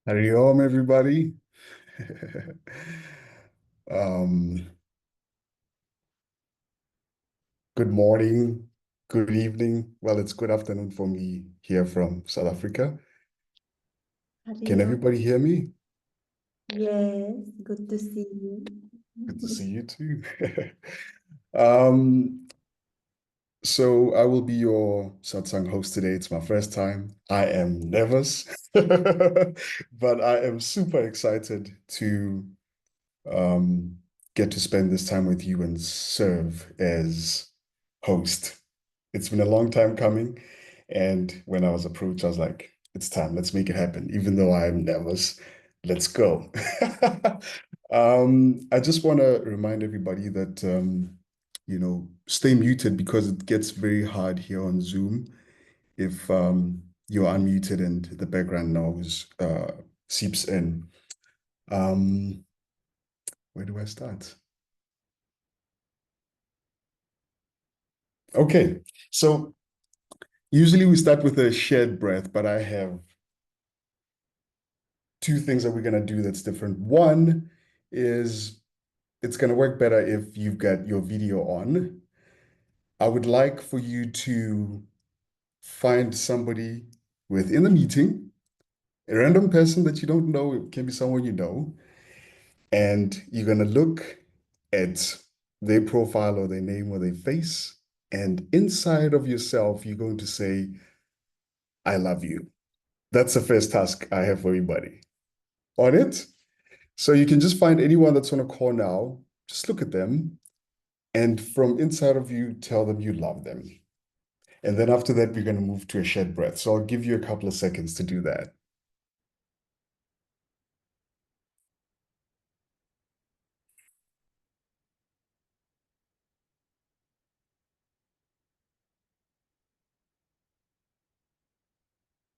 Howdy, everybody. Um, Good morning, good evening. Well, it's good afternoon for me here from South Africa. Can Hello. everybody hear me? Yes, good to see you. Good to see you too. Um, so I will be your satsang host today. It's my first time. I am nervous, but I am super excited to um, get to spend this time with you and serve as host. It's been a long time coming. And when I was approached, I was like, it's time, let's make it happen. Even though I'm nervous, let's go. I just want to remind everybody that, stay muted because it gets very hard here on Zoom if you're unmuted and the background noise seeps in. Um, where do I start? Okay, so usually we start with a shared breath, but I have two things that we're going to do that's different. One is it's going to work better if you've got your video on. I would like for you to find somebody within the meeting, a random person that you don't know, it can be someone you know, and you're going to look at their profile or their name or their face, and inside of yourself, you're going to say, I love you. That's the first task I have for everybody on it. So you can just find anyone that's on a call now, just look at them, and from inside of you, tell them you love them. And then after that, we're going to move to a shared breath. So I'll give you a couple of seconds to do that.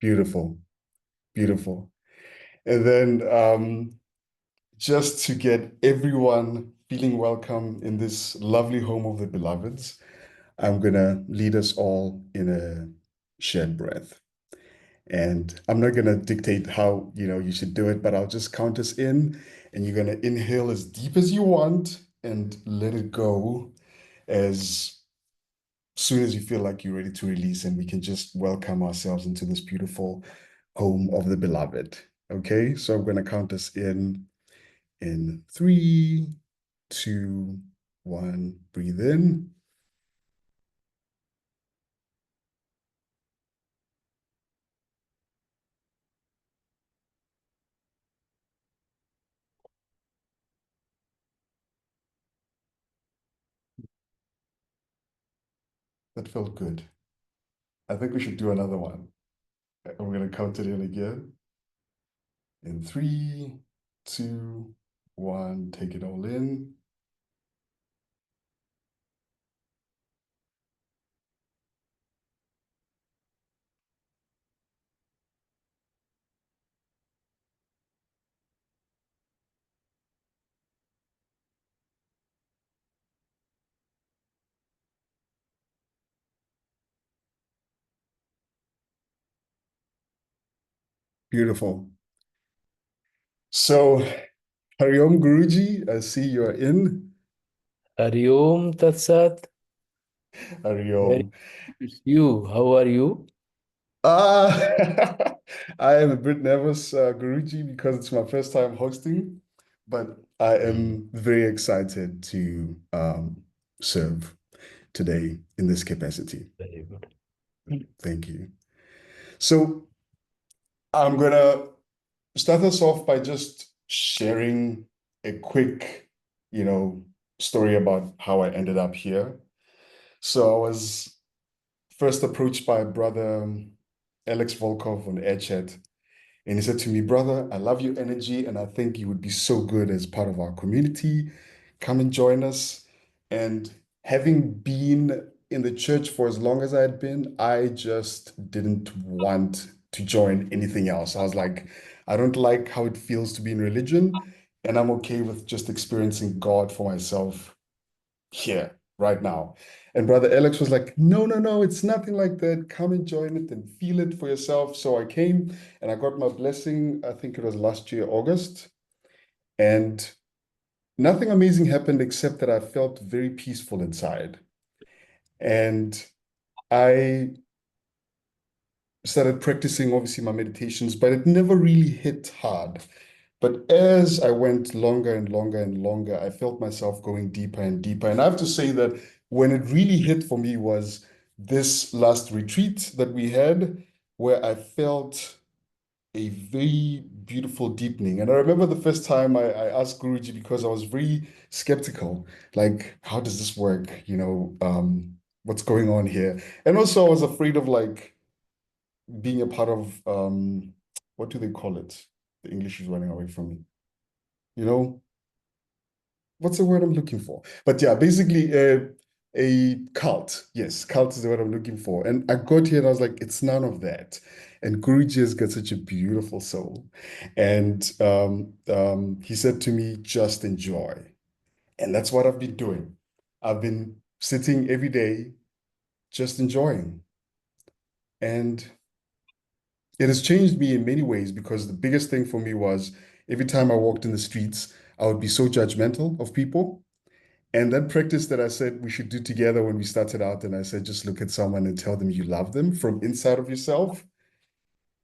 Beautiful, beautiful. And then just to get everyone feeling welcome in this lovely home of the beloveds, I'm going to lead us all in a shared breath. And I'm not going to dictate how, you should do it, but I'll just count us in and you're going to inhale as deep as you want and let it go as soon as you feel like you're ready to release and we can just welcome ourselves into this beautiful home of the beloved. Okay, so I'm going to count us in three, two, one. Breathe in. That felt good. I think we should do another one. I'm going to count it in again. In three, two, one, take it all in. Beautiful. So, Hariom Guruji, I see you're in. Hariom Tatsat. Very Hariom. good to see you. How are you? Ah, I am a bit nervous, Guruji, because it's my first time hosting, but I Mm, am very excited to serve today in this capacity. very good. Thank you. So, I'm gonna start us off by just sharing a quick, you know, story about how I ended up here. So I was first approached by brother Alex Volkov on AirChat, and he said to me, "Brother, I love your energy, and I think you would be so good as part of our community. Come and join us." And having been in the church for as long as I had been, I just didn't want to join anything else. I was like, I don't like how it feels to be in religion, and I'm okay with just experiencing God for myself here. right now. And Brother Alex was like, no, no, no, it's nothing like that. Come and join it and feel it for yourself. So I came and I got my blessing. I think it was last year, August. And nothing amazing happened except that I felt very peaceful inside. And I started practicing, obviously, my meditations, but it never really hit hard. But as I went longer and longer and longer, I felt myself going deeper and deeper. And I have to say that when it really hit for me was this last retreat that we had, where I felt a very beautiful deepening. And I remember the first time I asked Guruji because I was very skeptical, like, how does this work? What's going on here? And also I was afraid of like being a part of what do they call it? The English is running away from me. You know, what's the word I'm looking for? But yeah, basically a cult. Yes, cult is the word I'm looking for. And I got here and I was like, it's none of that. And Guruji has got such a beautiful soul. And he said to me, just enjoy. And that's what I've been doing. I've been sitting every day, just enjoying. And it has changed me in many ways because the biggest thing for me was every time I walked in the streets, I would be so judgmental of people. And that practice that I said we should do together when we started out, and I said, just look at someone and tell them you love them from inside of yourself,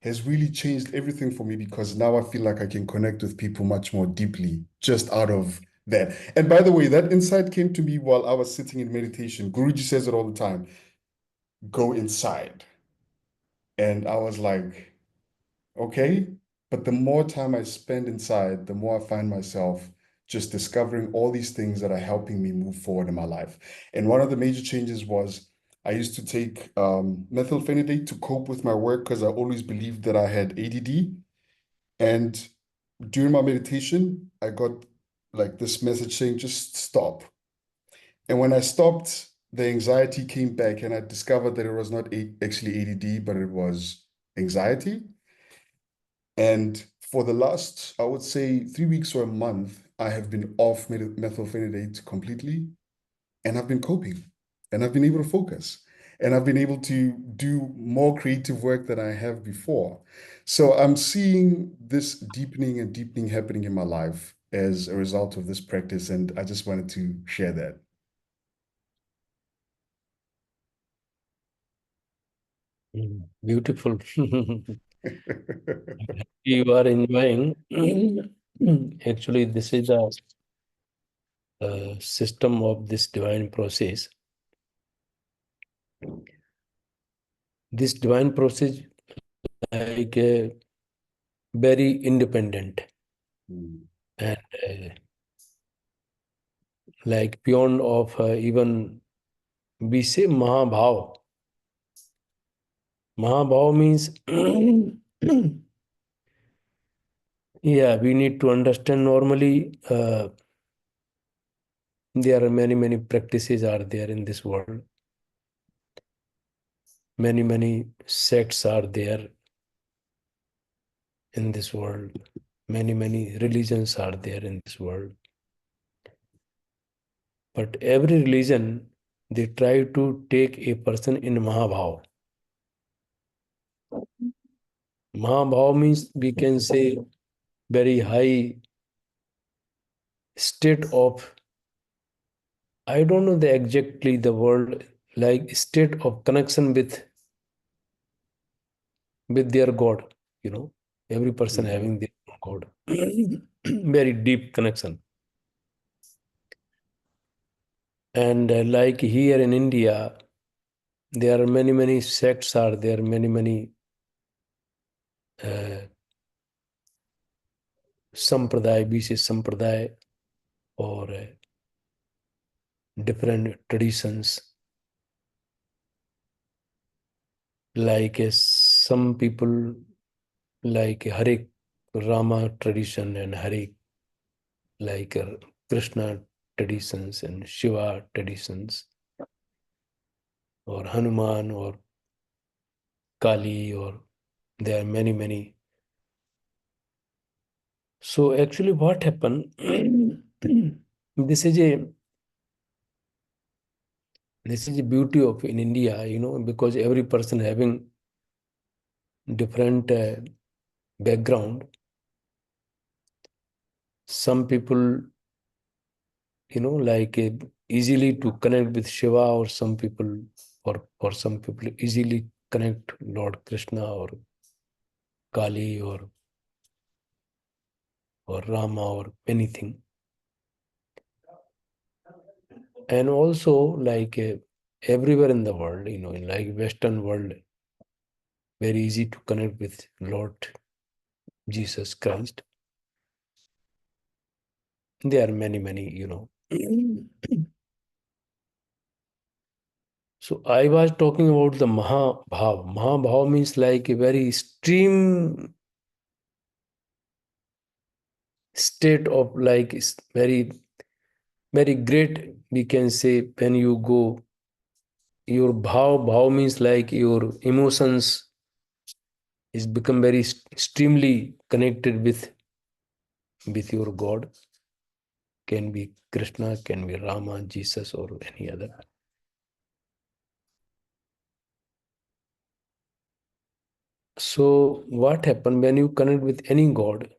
has really changed everything for me because now I feel like I can connect with people much more deeply just out of that. And by the way, that insight came to me while I was sitting in meditation. Guruji says it all the time, go inside. And I was like, okay. But the more time I spend inside, the more I find myself just discovering all these things that are helping me move forward in my life. And one of the major changes was I used to take methylphenidate to cope with my work because I always believed that I had ADD. And during my meditation, I got like this message saying, just stop. And when I stopped, the anxiety came back and I discovered that it was not actually ADD, but it was anxiety. And for the last, I would say 3 weeks or a month, I have been off methylphenidate completely and I've been coping and I've been able to focus and I've been able to do more creative work than I have before. So I'm seeing this deepening and deepening happening in my life as a result of this practice. And I just wanted to share that. Beautiful. You are enjoying. Actually, this is a system of this divine process. This divine process, like very independent and like beyond of even we say Mahabhav. Mahabhav means yeah, we need to understand normally there are many practices are there in this world. Many sects are there in this world. Many religions are there in this world. But every religion, they try to take a person in Mahabhav. Mahabhav means we can say very high state of, I don't know the exactly the word, like state of connection with their God, you know, every person having their own God. Very deep connection. And like here in India, there are many sects are there, many uh, sampradaya, wishes sampradaya or different traditions. Like some people like Hare Rama tradition and Hare like Krishna traditions and Shiva traditions or Hanuman or Kali or there are many. So actually what happened, this is a This is the beauty of in India, because every person having different background. Some people, like easily to connect with Shiva, or some people, or some people easily connect Lord Krishna or Kali or Rama or anything. And also like everywhere in the world, in like Western world, very easy to connect with Lord Jesus Christ. There are many. So I was talking about the Mahabhav. Mahabhav means like a very extreme state of like very, very great, we can say, when you go, your bhav means like your emotions is become very extremely connected with your God. Can be Krishna, can be Rama, Jesus, or any other. So what happened when you connect with any God,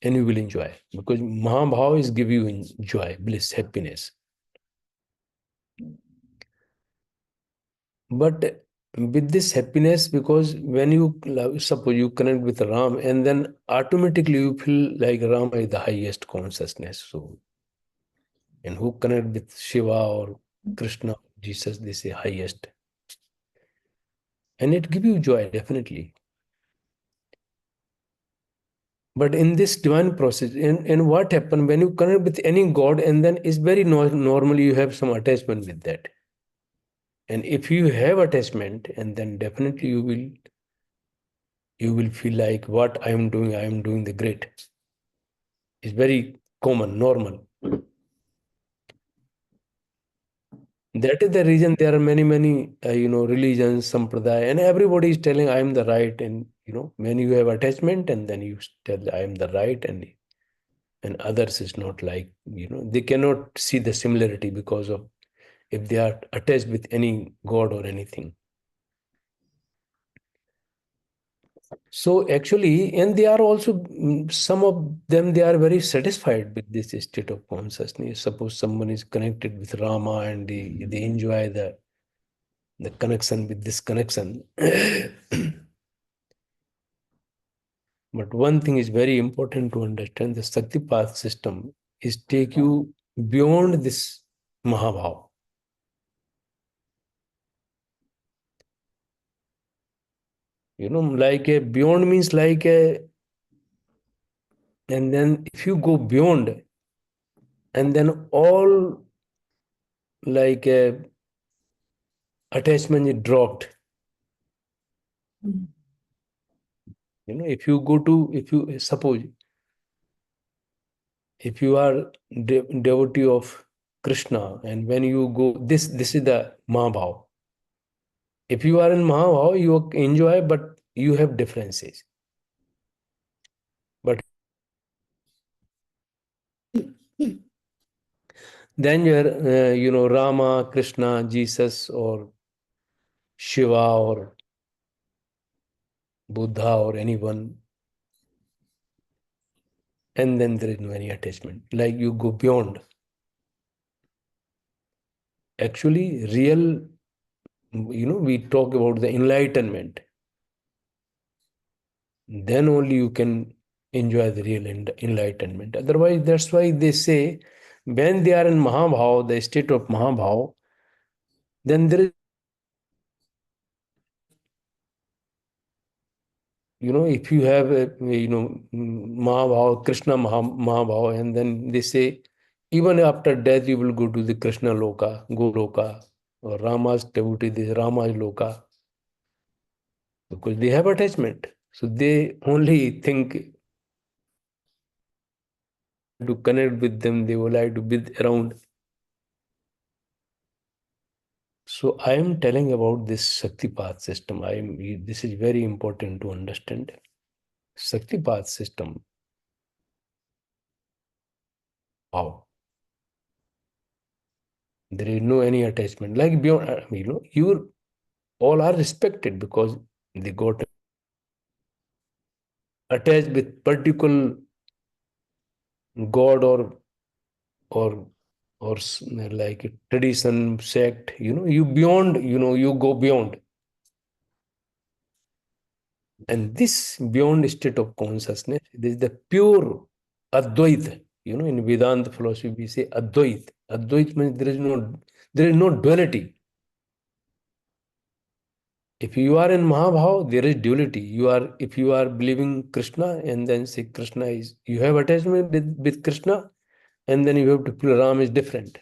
and you will enjoy, because Mahabhav is give you joy, bliss, happiness. But with this happiness, because when you suppose you connect with Ram, and then automatically you feel like Rama is the highest consciousness. So, and who connect with Shiva or Krishna, Jesus, they say highest. And it give you joy, definitely. But in this divine process, and what happened when you connect with any God, and then it's very normally you have some attachment with that. And if you have attachment, and then definitely you will feel like what I am doing the great. It's very common, normal. That is the reason there are many religions, sampradaya, and everybody is telling I am the right. And when you have attachment, and then you tell I am the right, and others is not like, they cannot see the similarity, because of if they are attached with any god or anything. So actually, and they are also, some of them, they are very satisfied with this state of consciousness. Suppose someone is connected with Rama, and they enjoy the connection with this connection. But one thing is very important to understand: the Shakti path system is take you beyond this Mahabhav. Like a beyond means like a, and then if you go beyond, and then all like a attachment is dropped. If you go to, if you suppose, if you are devotee of Krishna, and when you go, this is the Mahabhav. If you are in Mahabhav, you enjoy, but you have differences. But then you're, Rama, Krishna, Jesus, or Shiva, or Buddha, or anyone, and then there is no any attachment. Like you go beyond. Actually, real, we talk about the enlightenment. Then only you can enjoy the real enlightenment. Otherwise, that's why they say when they are in Mahabhav, the state of Mahabhav, then there is, if you have a, Mahabhav, Krishna Mahabhav, and then they say even after death you will go to the Krishna Loka, Goloka, or Rama's devotee, this Rama's Loka, because they have attachment. So they only think to connect with them, they will like to be around. So I am telling about this Shakti path system. This is very important to understand. Shakti path system. How? There is no any attachment. Like beyond, you all are respected because they got attached with particular god or like a tradition sect. You beyond. You go beyond. And this beyond state of consciousness, this is the pure Advait. In Vedanta philosophy, we say Advait. Advait means there is no duality. If you are in Mahabhav, there is duality. If you are believing Krishna and then say Krishna is, you have attachment with Krishna, and then you have to feel Ram is different.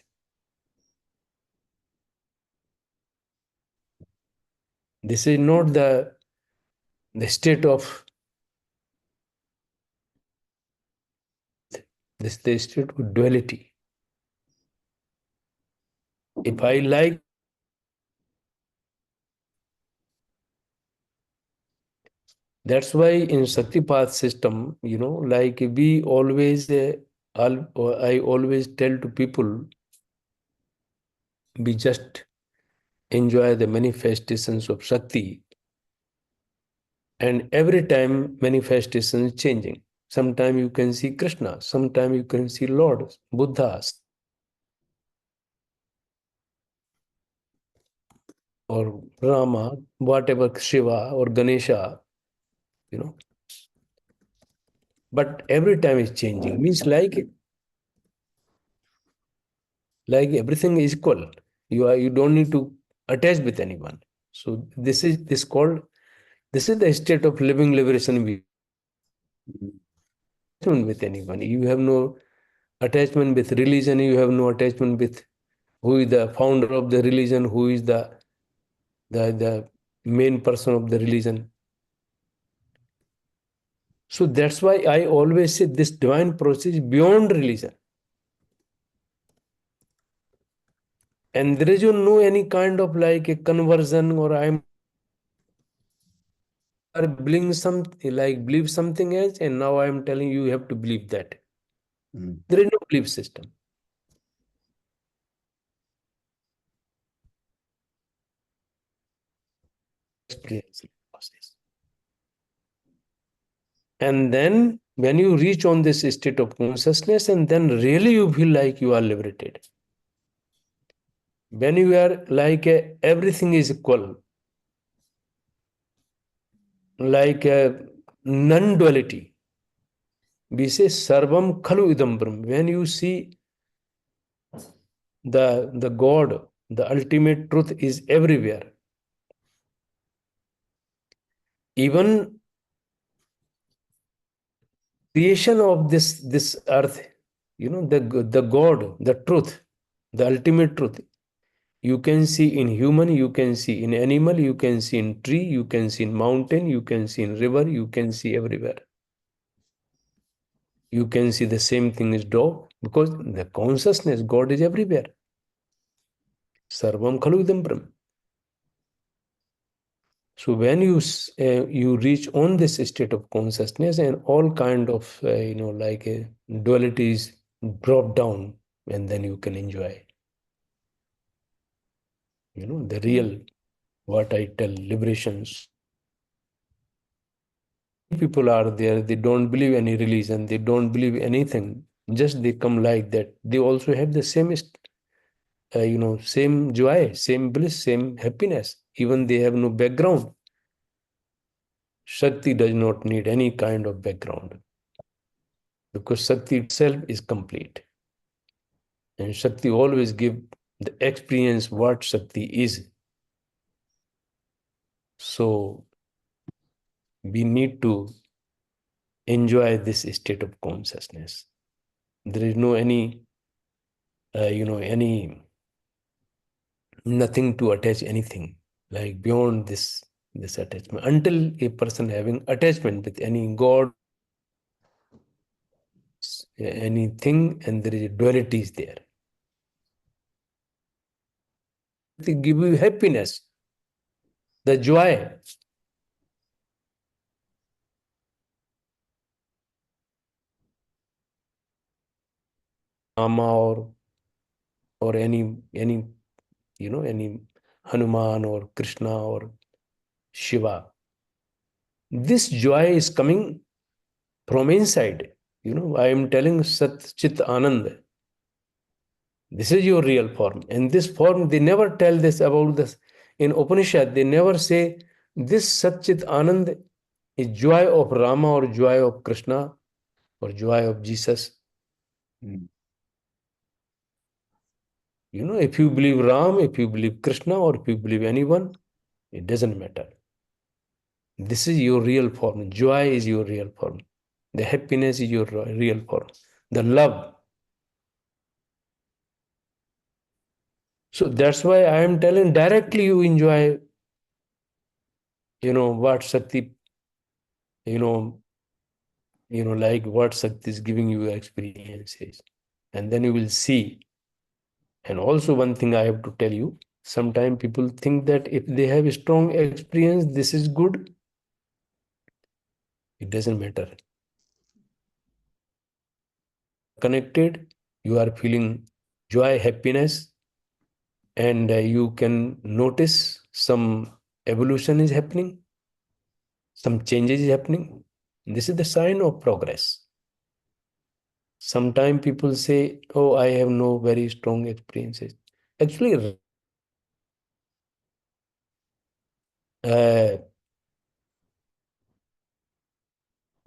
This is not the state of, this is the state of duality. If I like, that's why in Shaktipath system, like we always, I always tell to people, we just enjoy the manifestations of Shakti, and every time manifestation is changing. Sometime you can see Krishna, sometime you can see Lord, Buddha, or Rama, whatever, Shiva or Ganesha, you know. But every time it's changing. Means like everything is equal. You don't need to attach with anyone. So this is the state of living liberation with anyone. You have no attachment with religion, you have no attachment with who is the founder of the religion, who is the main person of the religion. So that's why I always say this divine process is beyond religion. And there is no any kind of like a conversion, or I'm believe something else, and now I'm telling you have to believe that. There is no belief system. Experience process. And then when you reach on this state of consciousness, and then really you feel like you are liberated. When you are like everything is equal, like non-duality. We say sarvam khalu idam brahm. When you see the God, the ultimate truth is everywhere. Even creation of this earth, the God, the truth, the ultimate truth. You can see in human, you can see in animal, you can see in tree, you can see in mountain, you can see in river, you can see everywhere. You can see the same thing as dog, because the consciousness, God is everywhere. Sarvam khalu idam brahm. So when you reach on this state of consciousness, and all kind of like dualities drop down, and then you can enjoy the real, what I tell, liberations. People are there, they don't believe any religion, they don't believe anything, just they come like that. They also have the same same joy, same bliss, same happiness, even they have no background. Shakti does not need any kind of background, because Shakti itself is complete. And Shakti always give the experience what Shakti is. So we need to enjoy this state of consciousness. There is no any nothing to attach anything like beyond this attachment. Until a person having attachment with any God, anything, and there is a duality is there. They give you happiness, the joy. Mama or or any any Hanuman or Krishna or Shiva. This joy is coming from inside. I am telling Sat Chit Anand. This is your real form. And this form, they never tell this about this. In Upanishad, they never say this Sat Chit Anand is joy of Rama or joy of Krishna or joy of Jesus. Mm. If you believe Ram, if you believe Krishna, or if you believe anyone, it doesn't matter. This is your real form. Joy is your real form. The happiness is your real form. The love. So that's why I am telling directly you enjoy, what Sakti, like what Sakti is giving you experiences. And then you will see. And also one thing I have to tell you, sometimes people think that if they have a strong experience, this is good. It doesn't matter. Connected, you are feeling joy, happiness, and you can notice some evolution is happening, some changes is happening. This is the sign of progress. Sometimes people say, oh, I have no very strong experiences. Actually,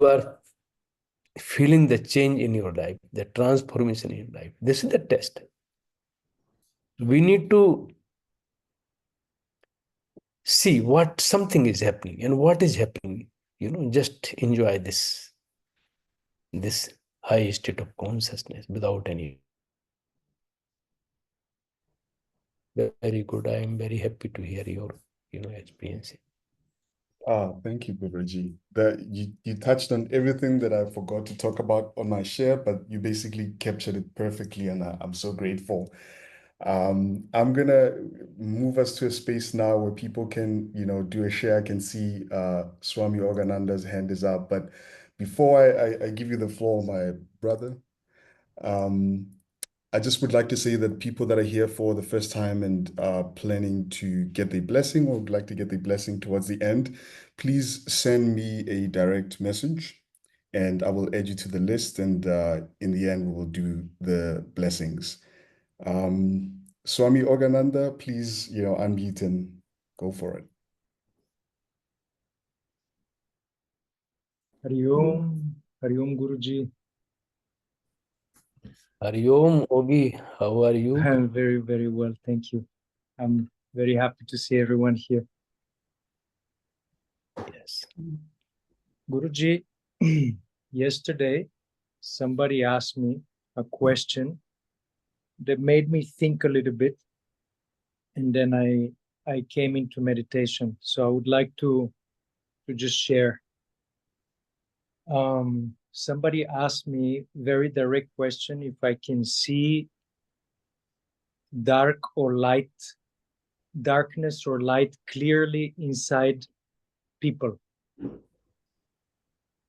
you are feeling the change in your life, the transformation in your life. This is the test. We need to see what something is happening and what is happening. Just enjoy this high state of consciousness without any. Very good. I am very happy to hear your experience. Thank you, Guruji. You touched on everything that I forgot to talk about on my share, but you basically captured it perfectly, and I'm so grateful. I'm gonna move us to a space now where people can, do a share. I can see Swami Organanda's hand is up, but before I give you the floor, my brother, um, I just would like to say that people that are here for the first time and are planning to get their blessing or would like to get their blessing towards the end, please send me a direct message and I will add you to the list. And in the end, we will do the blessings. Swami Organanda, please, unmute and go for it. Hari Om Guruji. Hari Om, Ogi, how are you? I'm very, very well, thank you. I'm very happy to see everyone here. Yes. Guruji, yesterday somebody asked me a question that made me think a little bit, and then I came into meditation. So I would like to just share. Somebody asked me very direct question if I can see darkness or light clearly inside people.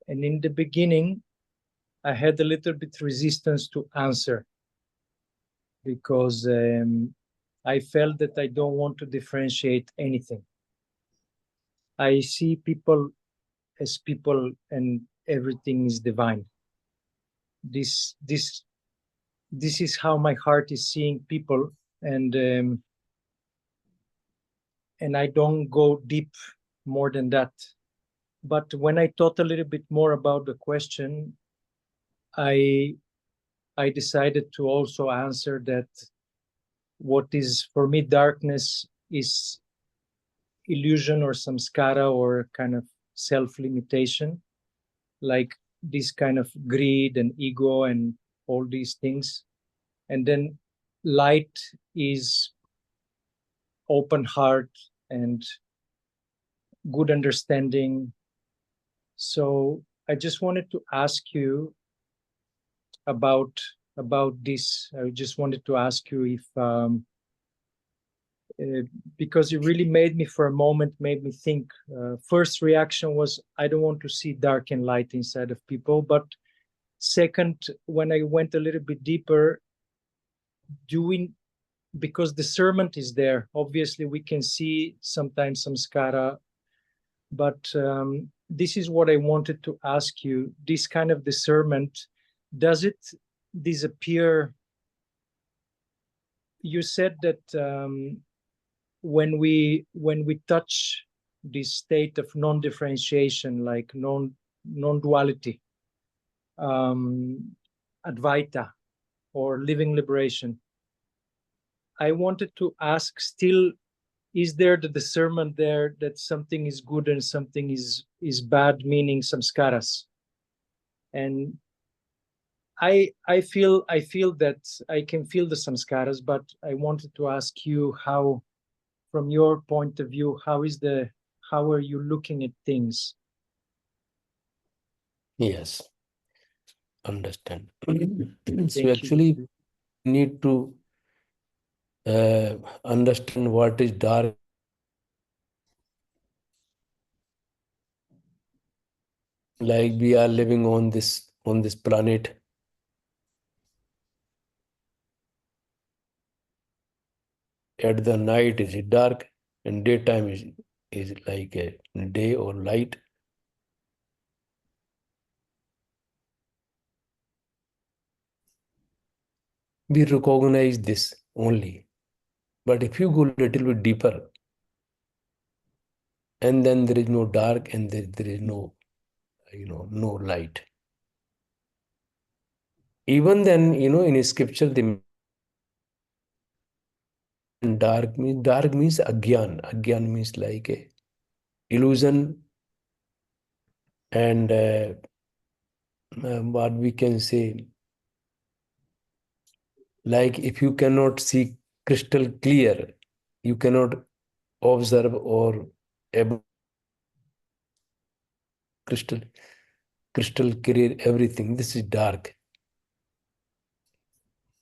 And in the beginning, I had a little bit resistance to answer because I felt that I don't want to differentiate anything. I see people as people and everything is divine. This is how my heart is seeing people, and I don't go deep more than that. But when I thought a little bit more about the question, I decided to also answer that what is for me darkness is illusion or samskara or kind of self-limitation, like this kind of greed and ego and all these things. And then light is open heart and good understanding. So I just wanted to ask you about this. I just wanted to ask you if because it really made me for a moment, made me think. First reaction was, I don't want to see dark and light inside of people. But second, when I went a little bit deeper, do we because discernment is there. Obviously, we can see sometimes samskara, but this is what I wanted to ask you. This kind of discernment, does it disappear? You said that when we touch this state of non-differentiation, like non-duality, Advaita, or living liberation, I wanted to ask still, is there the discernment there that something is good and something is bad, meaning samskaras? And I feel that I can feel the samskaras, but I wanted to ask you how, from your point of view, how are you looking at things? Yes, understand. So Thank actually, you. need to understand what is dark. Like we are living on this planet. At the night is it dark, and daytime is like a day or light. We recognize this only. But if you go a little bit deeper, and then there is no dark and there is no, no light. Even then, in scripture, the dark means agyan. Agyan means like a illusion, and what we can say, like if you cannot see crystal clear, you cannot observe or able crystal clear everything. This is dark.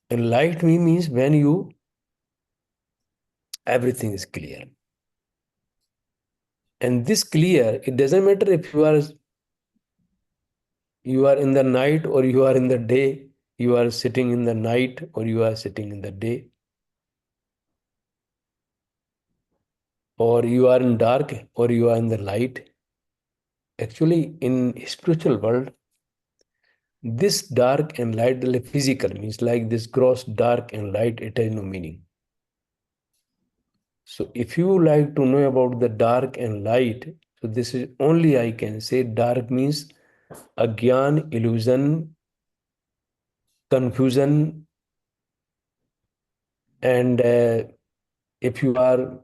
And light means when everything is clear. And this clear, it doesn't matter if you are in the night or you are in the day, you are sitting in the night or you are sitting in the day, or you are in dark or you are in the light. Actually, in spiritual world, this dark and light, like physical, means like this gross dark and light, it has no meaning. So if you like to know about the dark and light, so this is only I can say dark means agyan, illusion, confusion, and if you are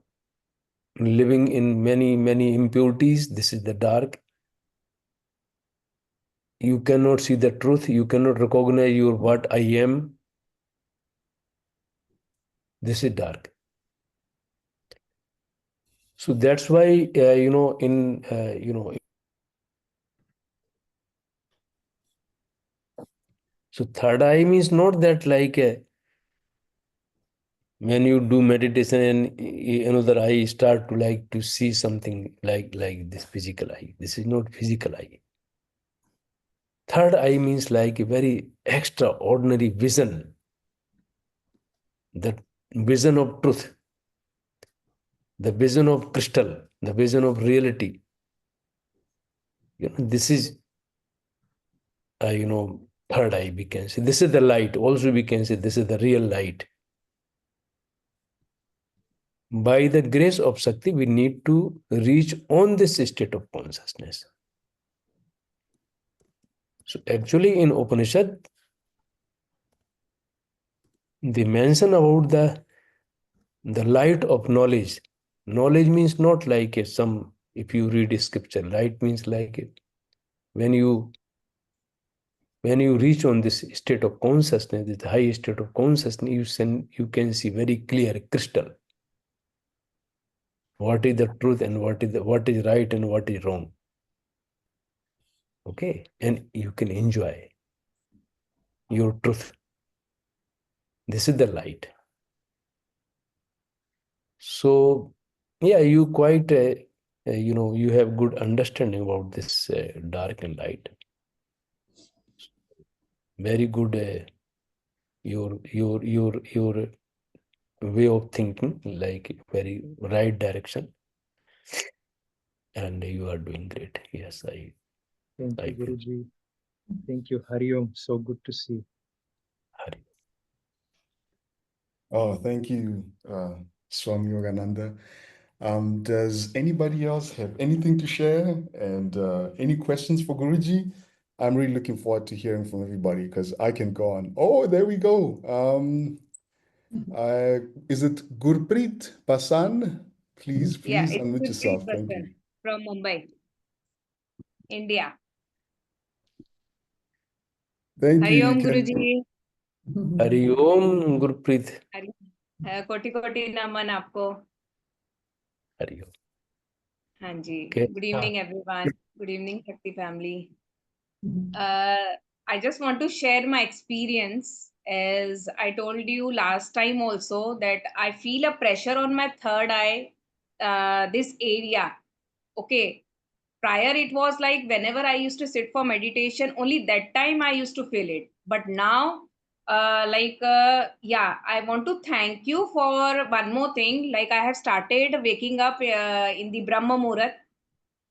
living in many impurities, this is the dark. You cannot see the truth, you cannot recognize your what I am. This is dark. So that's why so third eye means not that like when you do meditation and another eye start to like to see something like this physical eye. This is not physical eye. Third eye means like a very extraordinary vision, the vision of truth, the vision of crystal, the vision of reality. This is third eye, we can say. This is the light. Also, we can say this is the real light. By the grace of Shakti, we need to reach on this state of consciousness. So actually in Upanishad, they mention about the light of knowledge. Knowledge means not like if you read a scripture, light means like when you reach on this state of consciousness, this high state of consciousness, you can see very clear, crystal, what is the truth and what is right and what is wrong. Okay, and you can enjoy your truth. This is the light. So yeah, you quite you have good understanding about this dark and light. Very good. Your way of thinking, like very right direction, and you are doing great. Yes, Thank you, I feel. Guruji. Thank you, Hariom. So good to see. Hari. Oh, thank you, Swami Yogananda. Does anybody else have anything to share and any questions for Guruji? I'm really looking forward to hearing from everybody because I can go on. Oh, there we go. Is it Gurpreet Pasan? Please Yeah, it's unmute Gurpreet yourself. Thank Basan you. from Mumbai, India. Thank you. Hari You Om can. Guruji. Hari Om, Gurpreet. Hari कोटि कोटि नमन आपको. Hari Om. हाँ जी. Okay. Good evening, everyone. Good evening, Shakti family. I just want to share my experience. As I told you last time also, that I feel a pressure on my third eye, this area. Okay. Prior, it was like whenever I used to sit for meditation, only that time I used to feel it. But now, yeah, I want to thank you for one more thing. Like, I have started waking up in the Brahma Muhurat.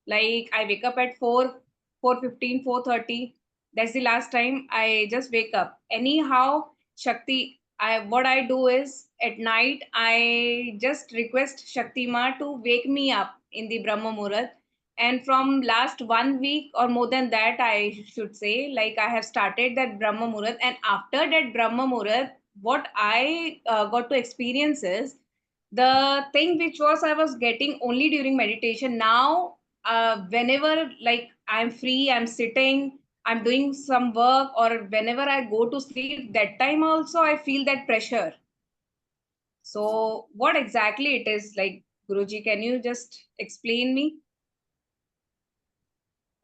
Like, I wake up at 4:15, 4:30. That's the last time I just wake up. Anyhow, Shakti, what I do is at night, I just request Shakti Ma to wake me up in the Brahma Muhurat. And from last 1 week or more than that, I should say, like I have started that Brahma Muhurat. And after that Brahma Muhurat, what I got to experience is the thing which was I was getting only during meditation. Now whenever like I'm free, I'm sitting, I'm doing some work, or whenever I go to sleep, that time also I feel that pressure. So what exactly it is, like, Guruji, can you just explain me?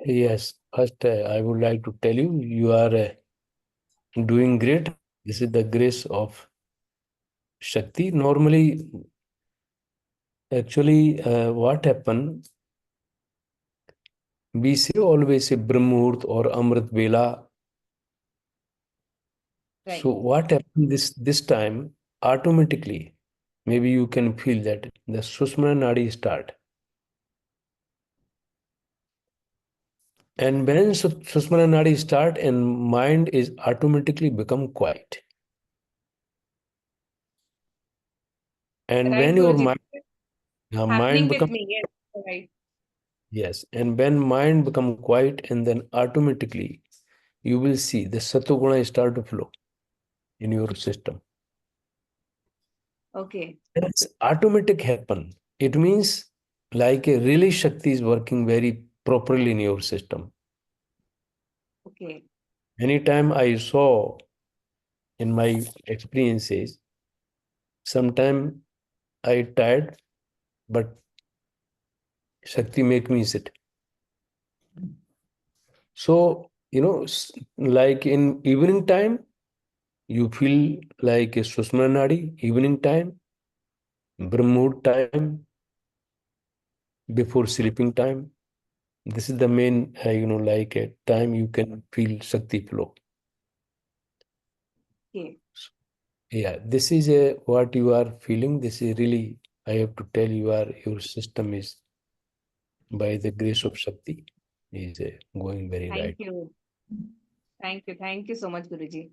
Yes, first I would like to tell you, you are doing great. This is the grace of Shakti. Normally, actually, what happened? We say always say Brahmurt or Amrit Vela. Right. So what happened this time? Automatically, maybe you can feel that the Sushmana Nadi start. And when Sushmana Nadi start and mind is automatically become quiet. And Right, when your Guruji. mind Happening with become, me, yes. Right. yes, and when mind become quiet, and then automatically you will see the Satoguna start to flow in your system. Okay. It's automatic happen. It means like a really Shakti is working very properly in your system. Okay. Anytime I saw in my experiences, sometime I tired, but Shakti make me sit. So, like in evening time, you feel like a Sushmana Nadi, evening time, Brahmut time, before sleeping time. This is the main, like a time you can feel Shakti flow. Okay. Yeah, this is what you are feeling. This is really, I have to tell you, your system is, by the grace of Shakti, is going very Thank right. you. Thank you. Thank you so much, Guruji.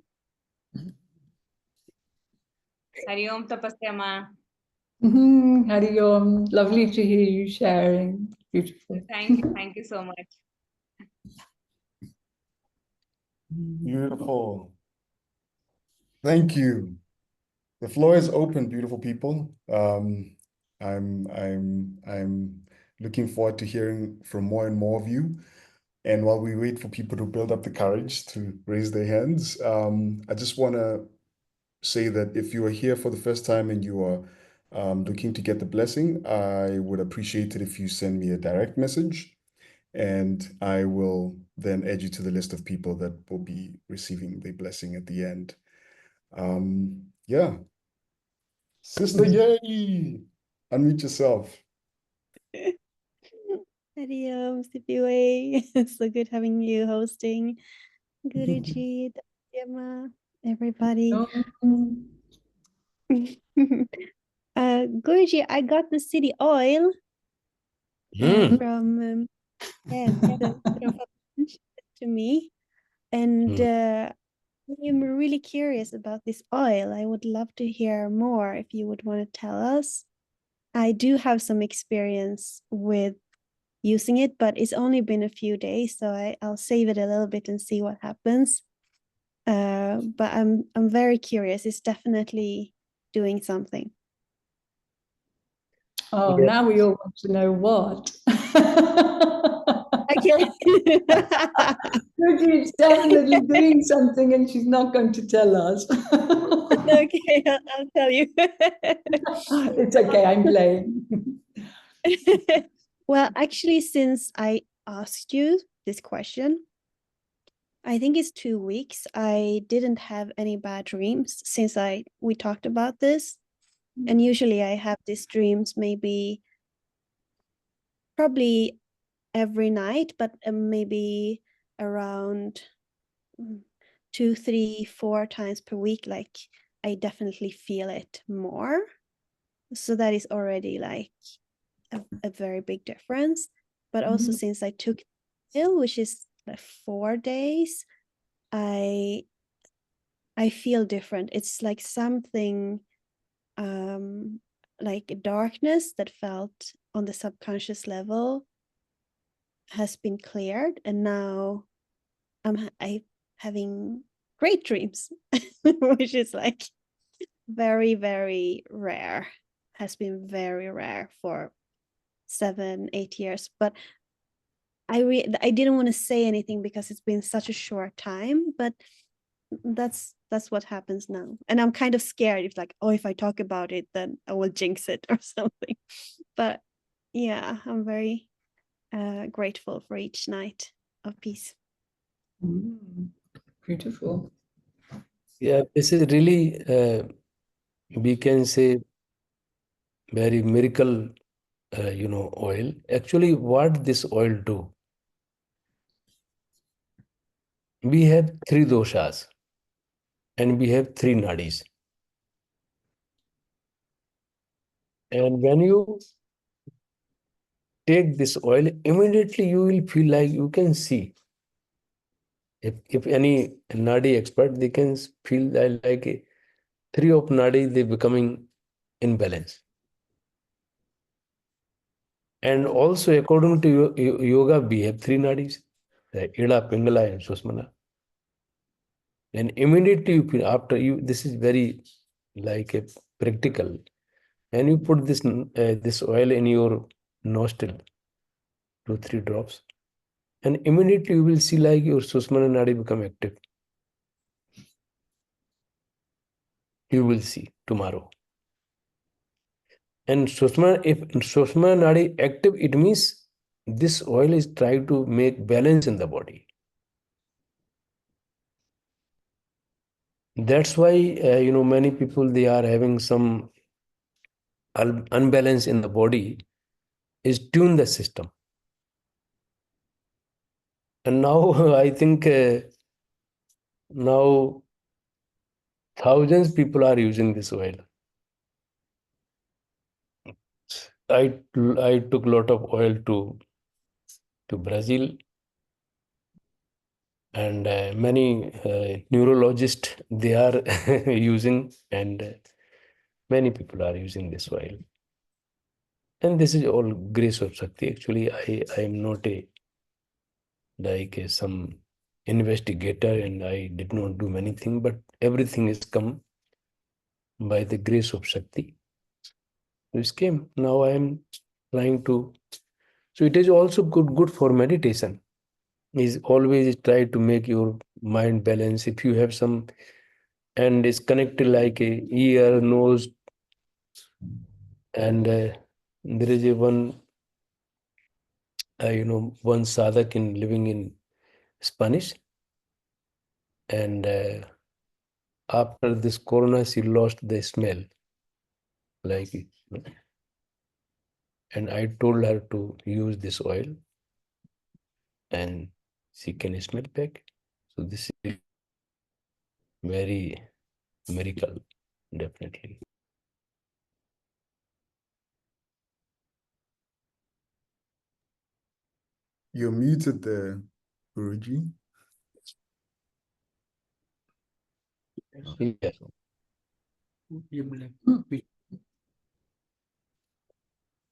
Hari Om Tapasya Ma. Hari Om. Lovely to hear you sharing. Beautiful. Thank you so much. Beautiful. Thank you. The floor is open, beautiful people. I'm looking forward to hearing from more and more of you. And while we wait for people to build up the courage to raise their hands, I just want to say that if you are here for the first time and you are looking to get the blessing, I would appreciate it if you send me a direct message, and I will then add you to the list of people that will be receiving the blessing at the end. Yeah. Sister Yay! Unmute yourself. Hari Om, CPUA. So good having you hosting. Guruji, Dhyama, everybody. Guruji, I got the city oil Hmm. from yeah, the Rafa mentioned it to me, and I'm really curious about this oil. I would love to hear more if you would want to tell us. I do have some experience with using it, but it's only been a few days, so I'll save it a little bit and see what happens. But I'm very curious. It's definitely doing something. Oh, Yeah. now we all want to know what. Okay. Bridget's definitely doing something and she's not going to tell us. Okay, I'll tell you. It's okay, I'm playing. Well, actually, since I asked you this question, I think it's 2 weeks. I didn't have any bad dreams since we talked about this. And usually I have these dreams maybe probably every night, but maybe around 2, 3, 4 times per week. Like I definitely feel it more. So that is already like a very big difference. But also since I took pill, which is like 4 days, I feel different. It's like something like a darkness that felt on the subconscious level has been cleared, and now I having great dreams, which is like very, very rare. Has been very rare for 7, 8 years. But I didn't want to say anything because it's been such a short time, but that's what happens now. And I'm kind of scared if like, oh, if I talk about it, then I will jinx it or something. But yeah, I'm very grateful for each night of peace. Beautiful. Yeah, this is really, we can say, very miracle, oil. Actually, what this oil do? We have 3 doshas and we have 3 nadis. And when you take this oil, immediately you will feel like you can see. If any nadi expert, they can feel that like 3 of nadi, they becoming in balance. And also according to yoga, we have 3 nadis, Ida, Pingala, and Susmana. And immediately you feel after you, this is very like a practical. And you put this oil in your nostril, 2, 3 drops, and immediately you will see like your Susmana Nadi become active. You will see tomorrow. And Susmana, if Susmana Nadi active, it means this oil is trying to make balance in the body. That's why many people, they are having some unbalance in the body, is tune the system. And now I think now thousands people are using this oil. I took a lot of oil to Brazil, and many neurologists, they are using, and many people are using this oil. And this is all grace of Shakti. Actually, I am not some investigator, and I did not do anything, but everything is come by the grace of Shakti. This came. Now I am trying to. So it is also good for meditation. Is always try to make your mind balance. If you have some and is connected like a ear, nose, and there is a one sadhak in living in Spanish, and after this corona, she lost the smell, like it. And I told her to use this oil, and she can smell back. So this is very miracle, definitely. You're muted there, Guruji. Yes.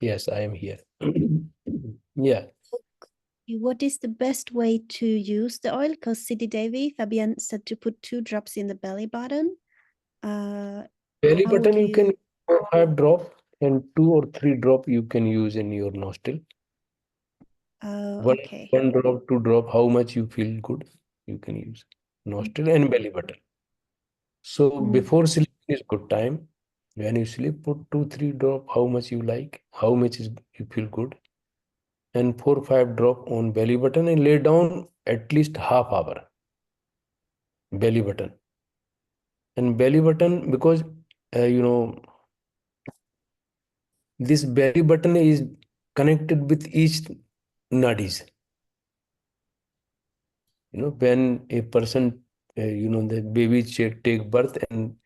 Yes, I am here. Yeah. What is the best way to use the oil? Because Siddhi Devi, Fabian said to put 2 drops in the belly button. Belly How would button you can you- 5 drop, and 2 or 3 drop you can use in your nostril. Okay. 1 drop, 2 drop, how much you feel good, you can use nostril and belly button. So before sleep is good time. When you sleep, put 2, 3 drop, how much you like, how much is you feel good, and 4, 5 drop on belly button, and lay down at least half hour. Belly button. And belly button, because this belly button is connected with each nadis. When a person, the baby take birth, and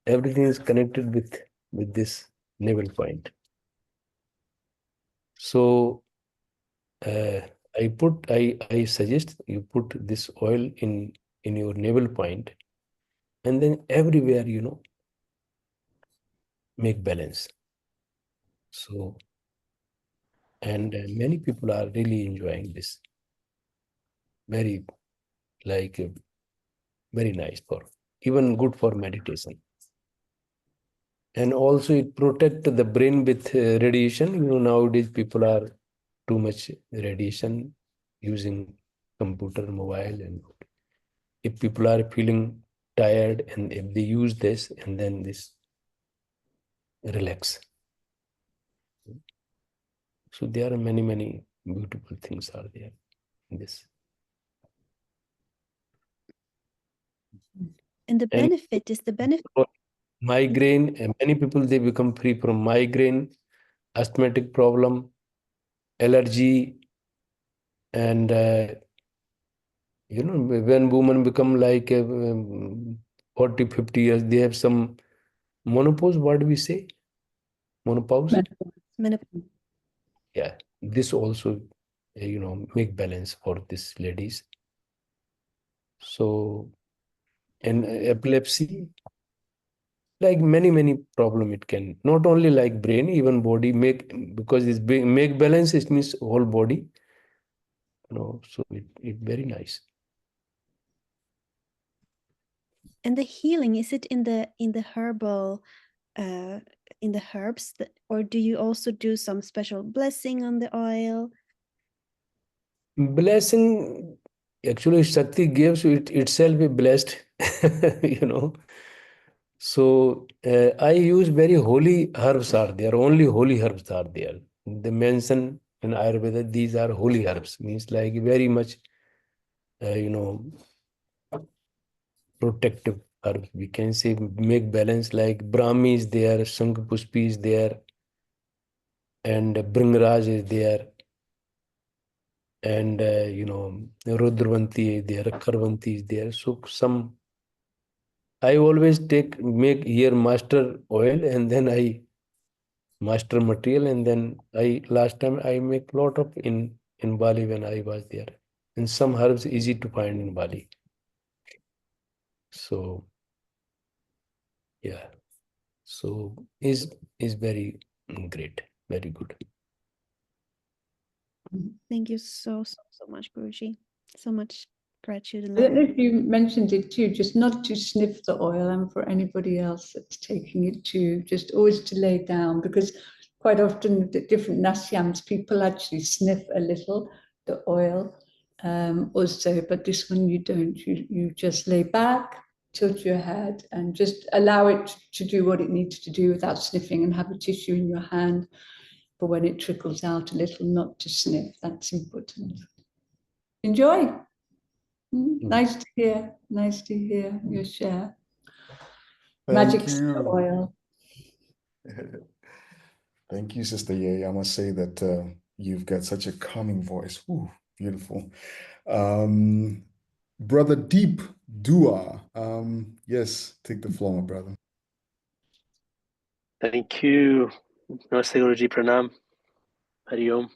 everything is connected with this navel point. So I suggest you put this oil in your navel point, and then everywhere, make balance. So, and many people are really enjoying this. Very, like, very nice even good for meditation. And also it protect the brain with radiation. Nowadays people are too much radiation using computer, mobile, and if people are feeling tired, and if they use this, and then this relax. So there are many beautiful things are there in this. And the And benefit is the benefit. for migraine, many people, they become free from migraine, asthmatic problem, allergy, and when women become like 40, 50 years, they have some menopause. What do we say? Menopause. Menopause. Yeah, this also make balance for these ladies. So, and epilepsy, like many problem, it can not only like brain, even body because it's make balance, it means whole body. So it very nice. And the healing, is it in the herbal in the herbs or do you also do some special blessing on the oil? Blessing, actually Shakti gives it itself be blessed. So I use very holy herbs are there, only holy herbs are there. They mention in Ayurveda these are holy herbs, means like very much protective herbs. We can say make balance, like Brahmi is there, Shankhapushpi is there, and Bringraj is there, and Rudravanti is there, Karvanti is there. So I always make here master oil, and then I master material, and then last time I make lot of in Bali when I was there. And some herbs easy to find in Bali. So yeah, so is very great, very good. Thank you so much, Guruji. So much gratitude and I don't know love. if you mentioned it too, just not to sniff the oil, and for anybody else that's taking it too, just always to lay down, because quite often with the different nasyams, people actually sniff a little the oil also, but this one you don't. You just lay back, tilt your head, and just allow it to do what it needs to do without sniffing, and have a tissue in your hand. But when it trickles out a little, not to sniff. That's important. Enjoy. Nice to hear. Nice to hear your share. Thank Magic you. oil. Thank you, Sister Ye. I must say that you've got such a calming voice. Ooh, beautiful. Brother Deep Dua. Yes, take the floor, my brother. Thank you. Namaste Guruji, Pranam. Hari Om.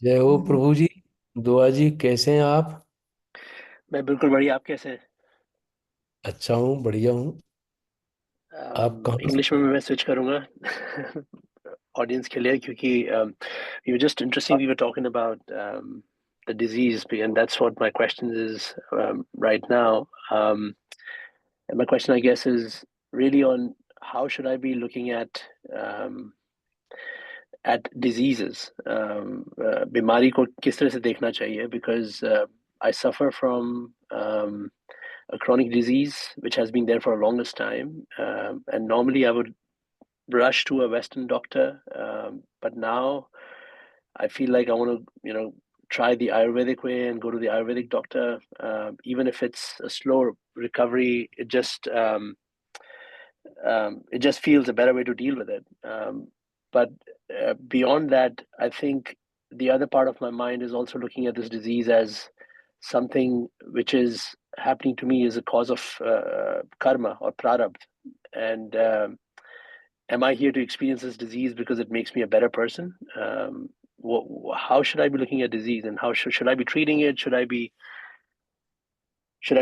Jai Ho Prabhu ji. दुआ जी, कैसे हैं आप? मैं बिल्कुल बढ़िया। आप कैसे हैं? अच्छा हूँ, बढ़िया हूँ। आप कहाँ से? इंग्लिश में मैं स्विच करूंगा ऑडियंस के लिए, क्योंकि you were just interesting. We were talking about the disease, and that's what my question is right now. And my question, I guess, is really on how should I be looking at diseases? बीमारी को किस तरह से देखना चाहिए? Because I suffer from a chronic disease which has been there for a longest time, and normally I would rush to a Western doctor, but now I feel like I want to, try the Ayurvedic way and go to the Ayurvedic doctor. Even if it's a slow recovery, it just feels a better way to deal with it. But beyond that, I think the other part of my mind is also looking at this disease as something which is happening to me as a cause of karma or prarabdha. And am I here to experience this disease because it makes me a better person? How should I be looking at disease, and how should I be treating it? Should I be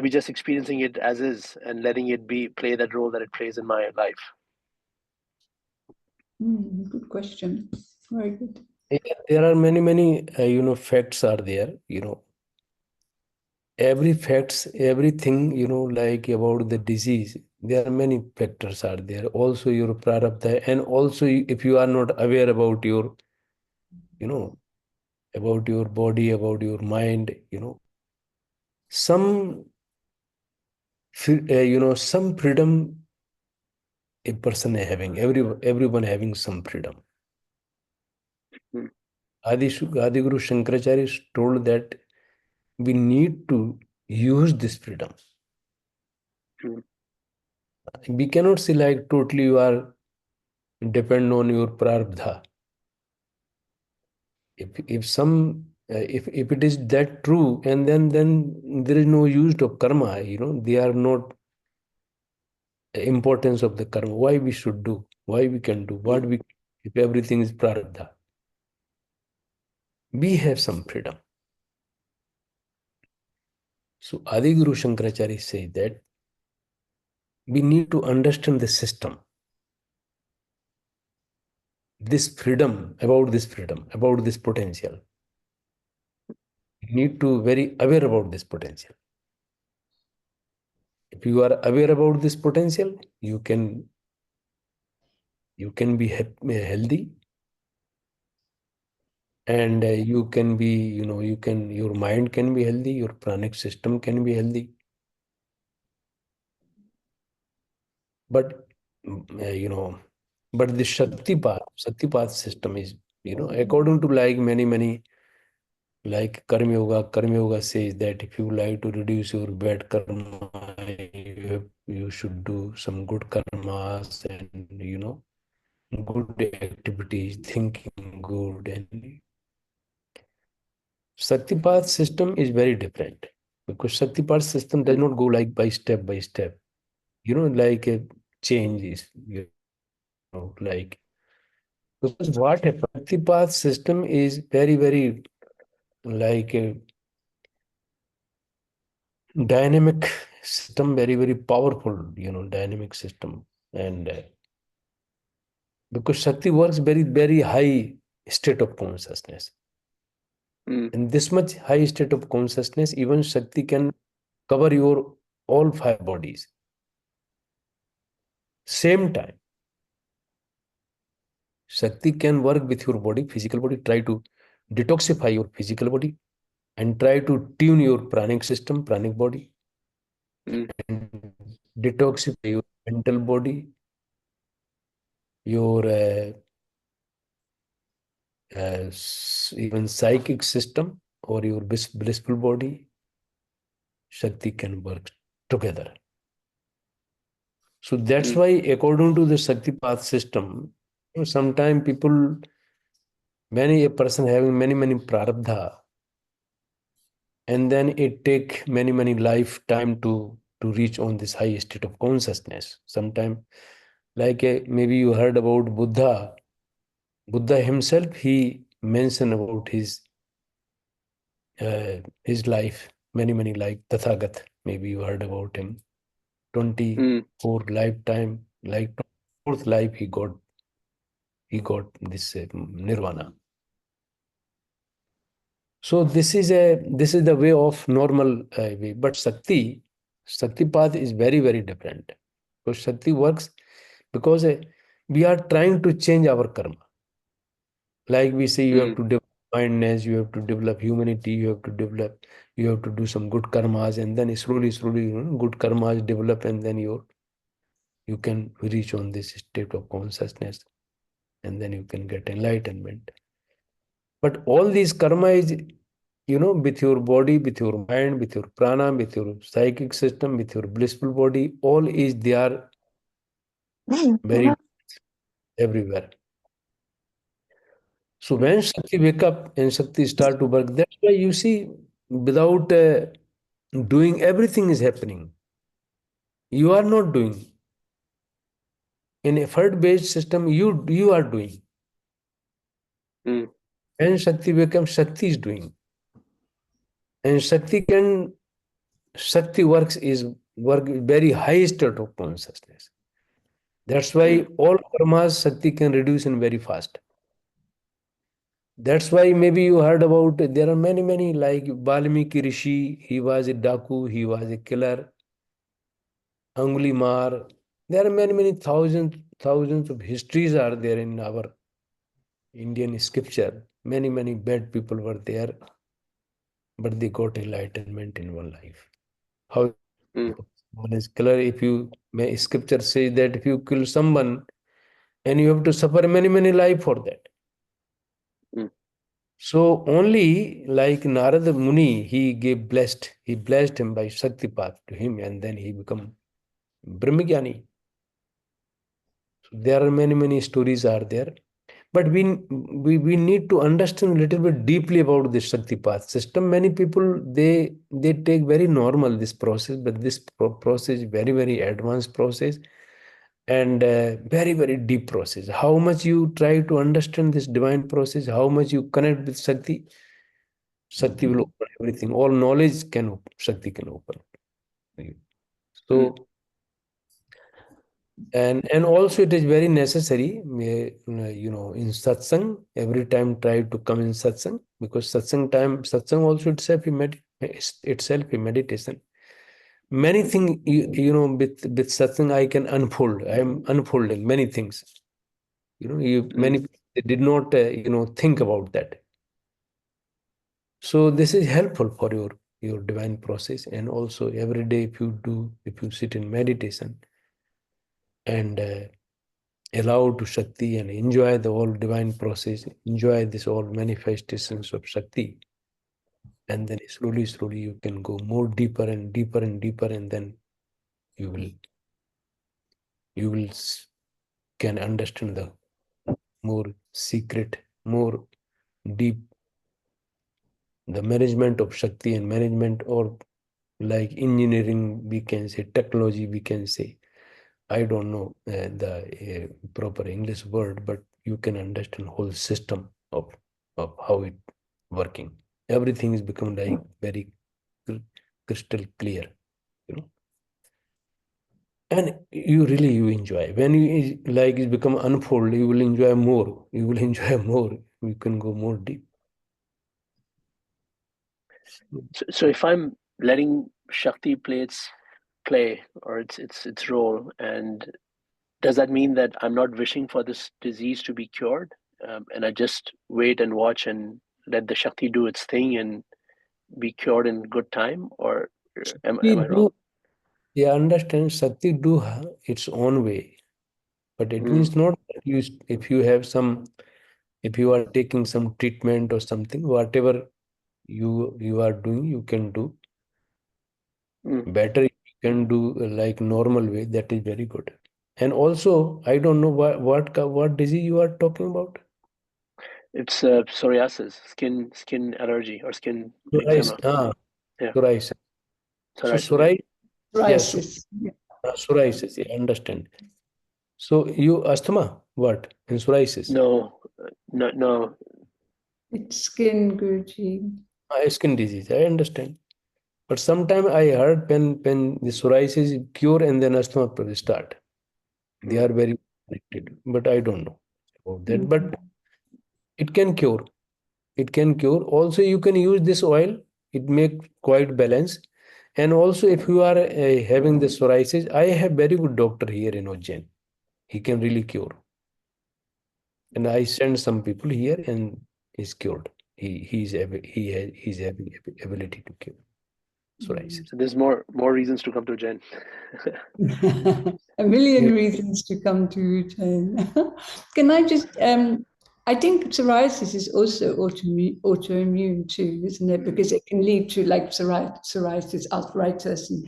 just experiencing it as is and letting it play that role that it plays in my life? Good question. Very good. Yeah, there are many facts are there. Every facts, everything, like about the disease, there are many factors are there. Also your prarabdha, and also if you are not aware about your, about your body, about your mind, some, some freedom a person is having, everyone having some freedom. Hmm. Adi Guru Shankaracharya told that we need to use this freedom. Hmm. We cannot say like totally you are depend on your prarabdha. If some if it is that true, and then there is no use of karma. They are not importance of the karma. Why we should do? Why we can do? What we if everything is prarabdha? We have some freedom. So Adi Guru Shankaracharya say that we need to understand the system. This freedom, about this potential. You need to very aware about this potential. If you are aware about this potential, you can be healthy, and you can be, your mind can be healthy, your pranic system can be healthy. But but the Shaktipat system is, according to like many like Karma Yoga says that if you like to reduce your bad karma, you should do some good karmas, and good activities, thinking good. And Shaktipat system is very different, because Shaktipat system does not go like by step, like a change is, like, because what happens, Shaktipat system is very like a dynamic system, very powerful, dynamic system. And because Shakti works very high state of consciousness. In this much high state of consciousness, even Shakti can cover your all 5 bodies. Same time, Shakti can work with your body, physical body, try to detoxify your physical body, and try to tune your pranic system, pranic body, and detoxify your mental body, your even psychic system, or your blissful body. Shakti can work together. So that's why, according to the Shakti path system, sometimes a person having many prarabdha, and then it take many lifetime to reach on this high state of consciousness. Sometimes, like maybe you heard about Buddha. Buddha himself, he mentioned about his his life, many like Tathagat. Maybe you heard about him. 24 lifetime, like 24th life he got this nirvana. So this is the way of normal way. But Shakti path is very different. So Shakti works because we are trying to change our karma. Like we say, you have to develop kindness, you have to develop humanity, you have to do some good karmas, and then slowly, good karmas develop, and then you can reach on this state of consciousness, and then you can get enlightenment. But all these karma is, with your body, with your mind, with your prana, with your psychic system, with your blissful body, all is there very everywhere. So when Shakti wake up and Shakti start to work, that's why you see, without doing, everything is happening. You are not doing. In effort-based system, you are doing. When Shakti becomes, Shakti is doing. And Shakti works very high state of consciousness. That's why all karmas Shakti can reduce in very fast. That's why maybe you heard about, there are many like Valmiki Rishi, he was a Daku, he was a killer. Angulimar, there are many thousands of histories are there in our Indian scripture. Many bad people were there, but they got enlightenment in one life. How one is killer? If scripture says that if you kill someone, and you have to suffer many life for that. So only like Narada Muni, he blessed him by Shakti path to him, and then he become Brahmagyani. So there are many stories are there, but we need to understand a little bit deeply about this Shakti path system. Many people they take very normal this process, but this process is very advanced process, and very deep process. How much you try to understand this divine process, how much you connect with Shakti will open everything. All knowledge Shakti can open. So, and also it is very necessary, in satsang, every time try to come in satsang, because satsang also itself a meditation. Many things, with satsang I can unfold. I am unfolding many things. Many people, they did not, think about that. So this is helpful for your divine process. And also every day, if you sit in meditation and allow to Shakti and enjoy the whole divine process, enjoy this all manifestations of Shakti, and then slowly you can go more deeper and deeper, and then you will can understand the more secret, more deep, the management of Shakti, and management, or like engineering, we can say, technology, we can say. I don't know the proper English word, but you can understand whole system of how it working. Everything is become like very crystal clear, and you enjoy when you like it become unfold. You will enjoy more. You can go more deep. So if I'm letting Shakti play or its role, and does that mean that I'm not wishing for this disease to be cured, and I just wait and watch and let the Shakti do its thing and be cured in good time, or am I wrong? Yeah, understand. Shakti do its own way, but it means not that if you are taking some treatment or something, whatever you are doing, you can do better. You can do like normal way. That is very good. And also, I don't know what disease you are talking about. It's psoriasis, skin allergy, or skin eczema. Yeah, Psoriasis. So psoriasis. Psoriasis. Psoriasis. Yeah, understand. So you asthma, what? And psoriasis? No. It's skin, Guruji. Skin disease, I understand. But sometime I heard when the psoriasis cure and then asthma will start. They are very connected, but I don't know about that. But it can cure. It can cure. Also, you can use this oil. It make quite balance. And also, if you are having the psoriasis, I have very good doctor here in Ujjain. He can really cure. And I send some people here, and he's cured. He has having ability to cure psoriasis. So there's more reasons to come to Jen. A million reasons to come to Ujjain. Can I just, I think psoriasis is also autoimmune too, isn't it? Because it can lead to like psoriasis, arthritis, and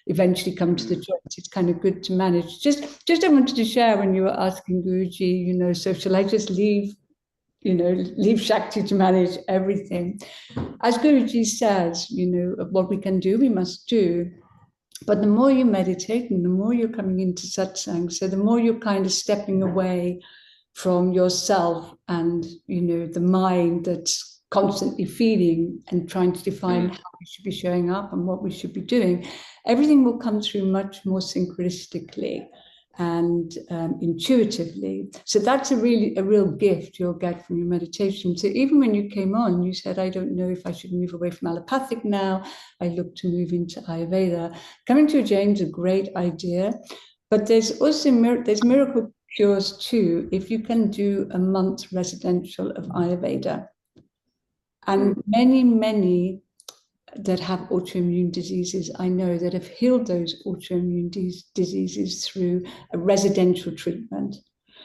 eventually come to the joints. It's kind of good to manage. Just I wanted to share when you were asking Guruji, so shall I just leave Shakti to manage everything? As Guruji says, what we can do, we must do. But the more you meditate and the more you're coming into satsang, so the more you're kind of stepping away from yourself and, the mind that's constantly feeding and trying to define how we should be showing up and what we should be doing, everything will come through much more synchronistically and intuitively. So that's a real gift you'll get from your meditation. So even when you came on, you said, I don't know if I should move away from allopathic now. I look to move into Ayurveda. Coming to Ujjain is a great idea, but there's also miracle cures too, if you can do a month residential of Ayurveda. And many that have autoimmune diseases, I know, that have healed those autoimmune diseases through a residential treatment,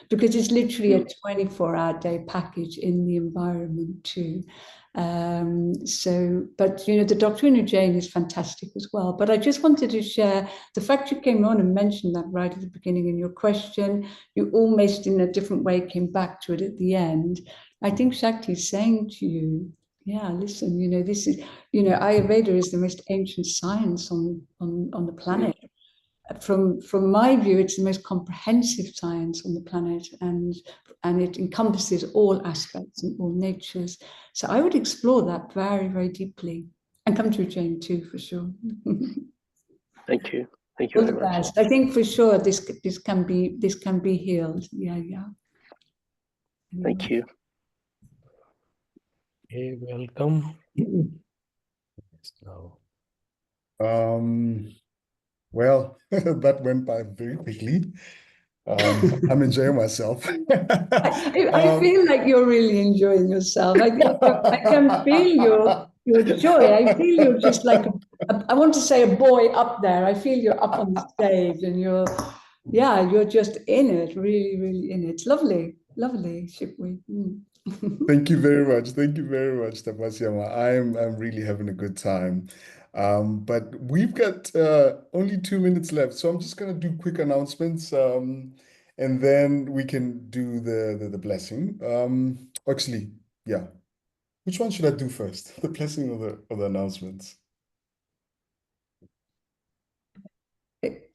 because it's literally a 24-hour day package in the environment too. But the doctor in Ujjain is fantastic as well. But I just wanted to share the fact you came on and mentioned that right at the beginning in your question. You almost in a different way came back to it at the end. I think Shakti is saying to you, yeah, listen, this is, Ayurveda is the most ancient science on the planet. From my view, it's the most comprehensive science on the planet, and it encompasses all aspects and all natures. So I would explore that very, very deeply, and come to Ujjain too, for sure. Thank you. Thank you All very the much. best. I think for sure this can be healed. Yeah. Thank you. Hey, welcome. Now. Well, that went by very quickly. I'm enjoying myself. I feel like you're really enjoying yourself. I can feel your joy. I feel you're just like I want to say a boy up there. I feel you're up on the stage and you're just in it, really, really in it. It's lovely, Shipwe. Thank you very much. Thank you very much, Tapasiyama. I'm really having a good time. But we've got only 2 minutes left, so I'm just gonna do quick announcements, and then we can do the blessing. Actually, yeah. Which one should I do first? The blessing or the announcements?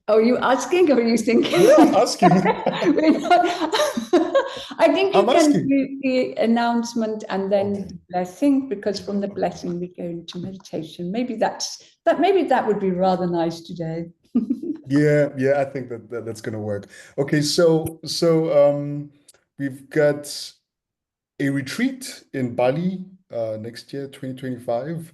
Are you asking or are you thinking? Yeah, I'm asking. I think you I'm can asking. do the announcement and then Okay. the blessing, because from the blessing we go into meditation. Maybe that would be rather nice today. Yeah, I think that's gonna work. Okay, so we've got a retreat in Bali next year, 2025.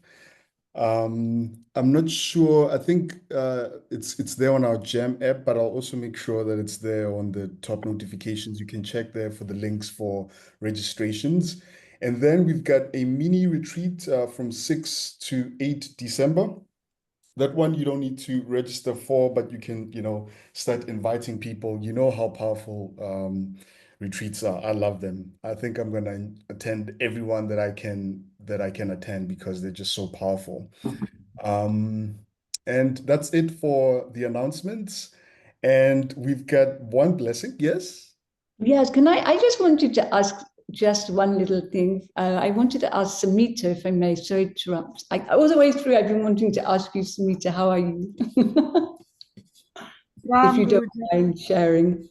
I'm not sure. I think it's there on our Jam app, but I'll also make sure that it's there on the top notifications. You can check there for the links for registrations. And then we've got a mini retreat from 6 to 8 December. That one you don't need to register for, but you can, start inviting people. You know how powerful retreats are. I love them. I think I'm gonna attend everyone that I can attend because they're just so powerful. And that's it for the announcements. And we've got one blessing. Yes. Yes, I just wanted to ask just one little thing. I wanted to ask Samita, if I may, sorry to interrupt. All the way through, I've been wanting to ask you, Samita, how are you? If you don't mind sharing.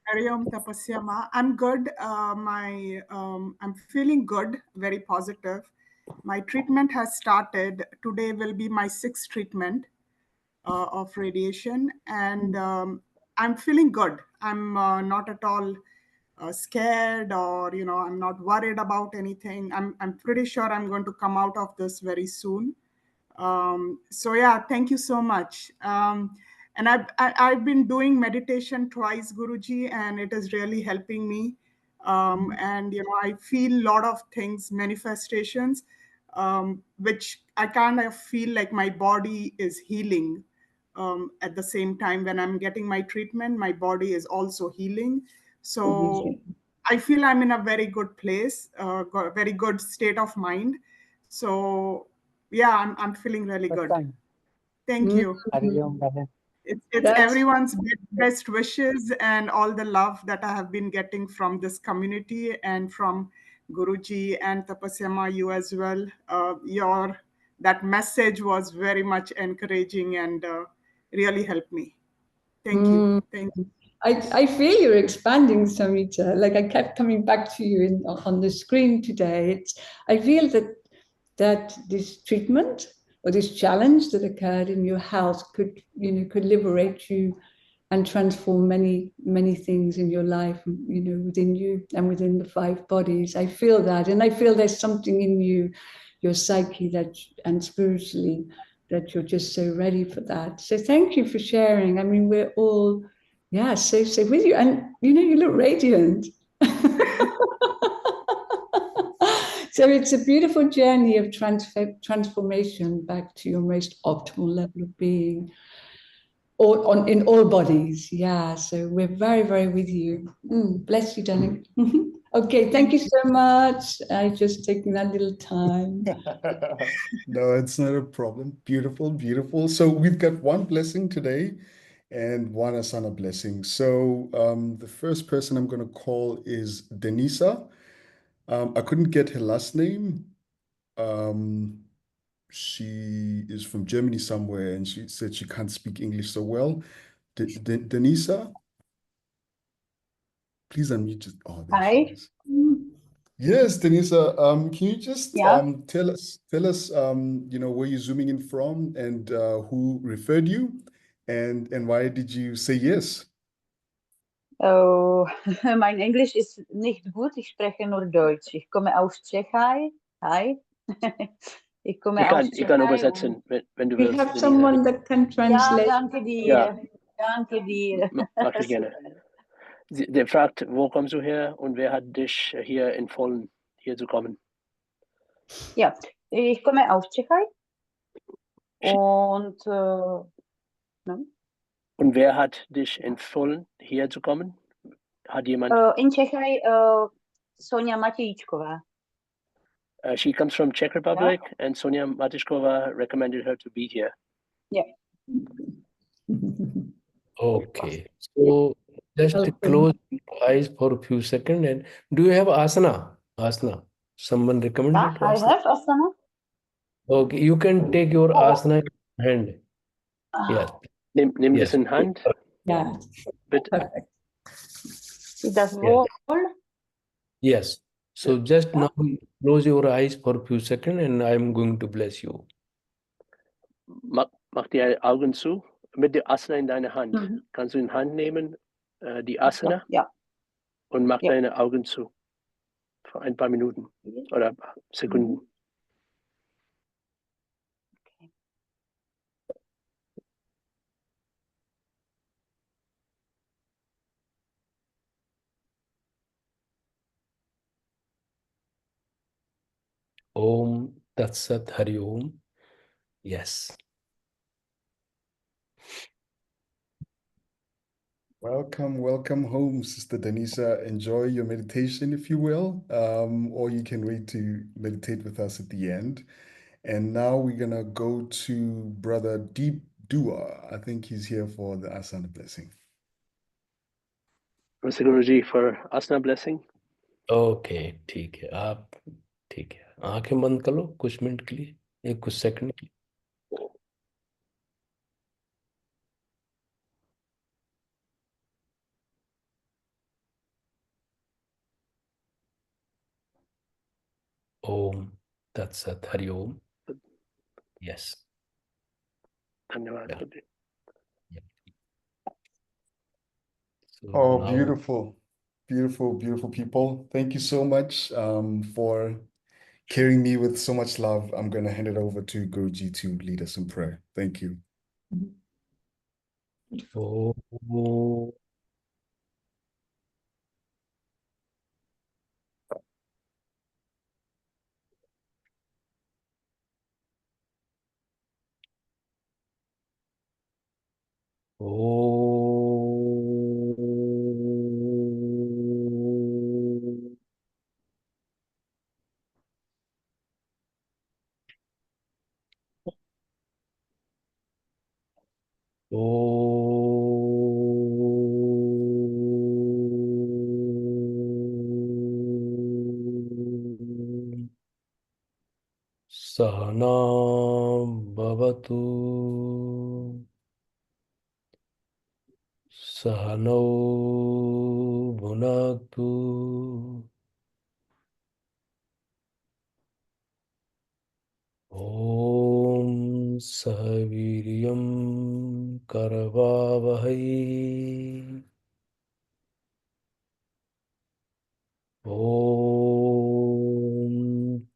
Hari Om Tapasyama. I'm good. I'm feeling good, very positive. My treatment has started. Today will be my 6th treatment of radiation, and I'm feeling good. I'm not at all scared, or I'm not worried about anything. I'm pretty sure I'm going to come out of this very soon. So yeah, thank you so much. And I've been doing meditation twice, Guruji, and it is really helping me. And I feel a lot of things, manifestations, which I kind of feel like my body is healing. At the same time, when I'm getting my treatment, my body is also healing. So I feel I'm in a very good place, very good state of mind. So yeah, I'm feeling really good. Thank you. It's That's everyone's best wishes and all the love that I have been getting from this community and from Guruji and Tapasyama, you as well. Your that message was very much encouraging and really helped me. Thank you. Thank you. I feel you're expanding, Samita. Like I kept coming back to you on the screen today. I feel that this treatment or this challenge that occurred in your health could liberate you and transform many things in your life, within you and within the 5 bodies. I feel that, and I feel there's something in you, your psyche, and spiritually, that you're just so ready for that. So thank you for sharing. I mean, we're all, yeah, so with you, and you look radiant. So it's a beautiful journey of transformation back to your most optimal level of being, in all bodies. Yeah, so we're very, very with you. Bless you, darling. Okay, thank you so much. I just taking that little time. No, it's not a problem. Beautiful, beautiful. So we've got one blessing today and one asana blessing. So the first person I'm going to call is Denisa. I couldn't get her last name. She is from Germany somewhere, and she said she can't speak English so well. Denisa, please unmute. Oh, there she Hi. is. Yes, Denisa. Can you just Yeah. tell us where you're zooming in from and who referred you, and why did you say yes? Oh, mein Englisch ist nicht gut. Ich spreche nur Deutsch. Ich komme aus Tschechei. Hi. Ich komme aus Ich kann Tschechei. übersetzen, wenn du We willst, have Denisa. someone that can Ja, translate. danke dir. Ja. Danke dir. Mach ich gerne. Der fragt, wo kommst du her und wer hat dich hier empfohlen, hier zu kommen? Ja, ich komme aus Tschechei. Und ne? Und wer hat dich empfohlen, hier zu kommen? Hat jemand? In Tschechei Sonja Matějčková. She comes from Czech Republic, and Sonia Matishkova recommended her to be here. Yeah. Okay, so just Welcome. close your eyes for a few seconds. And do you have asana? Asana. Someone recommended I asana? have asana. Okay, you can take your asana in your hand. Yes. Nimm Yes. das in Hand, Yeah, bitte. perfect. Ist das Yes. wohl? Yes. So just now close your eyes for a few seconds and I'm going to bless you. Mach die Augen zu. Mit der Asana in deiner Hand. Mhm. Kannst du in Hand nehmen, die Asana, Ja. und mach Ja. deine Augen zu. Für ein paar Minuten oder Sekunden. Okay. Om Tat Sat Hari Om. Yes. Welcome, welcome home, Sister Denisa. Enjoy your meditation, if you will, or you can wait to meditate with us at the end. And now we're gonna go to Brother Deep Dua. I think he's here for the asana blessing. Mr. Guruji, for Asana blessing. Okay, ठीक है आप ठीक है आंखें बंद कर लो कुछ minute के लिए कुछ सेकंड के लिए Om That's a Hari Om. Yes. धन्यवाद Yeah. Guruji. So Oh, now, beautiful, beautiful, beautiful people. Thank you so much for carrying me with so much love. I'm going to hand it over to Guruji to lead us in prayer. Thank you. oh, oh, Om Sahana Bhavatu Sahano Bhunaktu Om Sahaviryam Karavavahai Om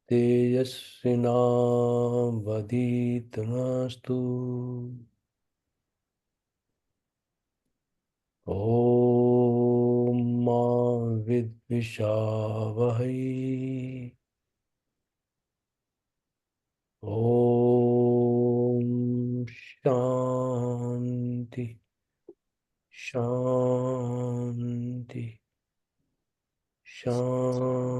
Tejasvinavaditamastu Om Ma Vidvishavahai Om Shanti Shanti Shanti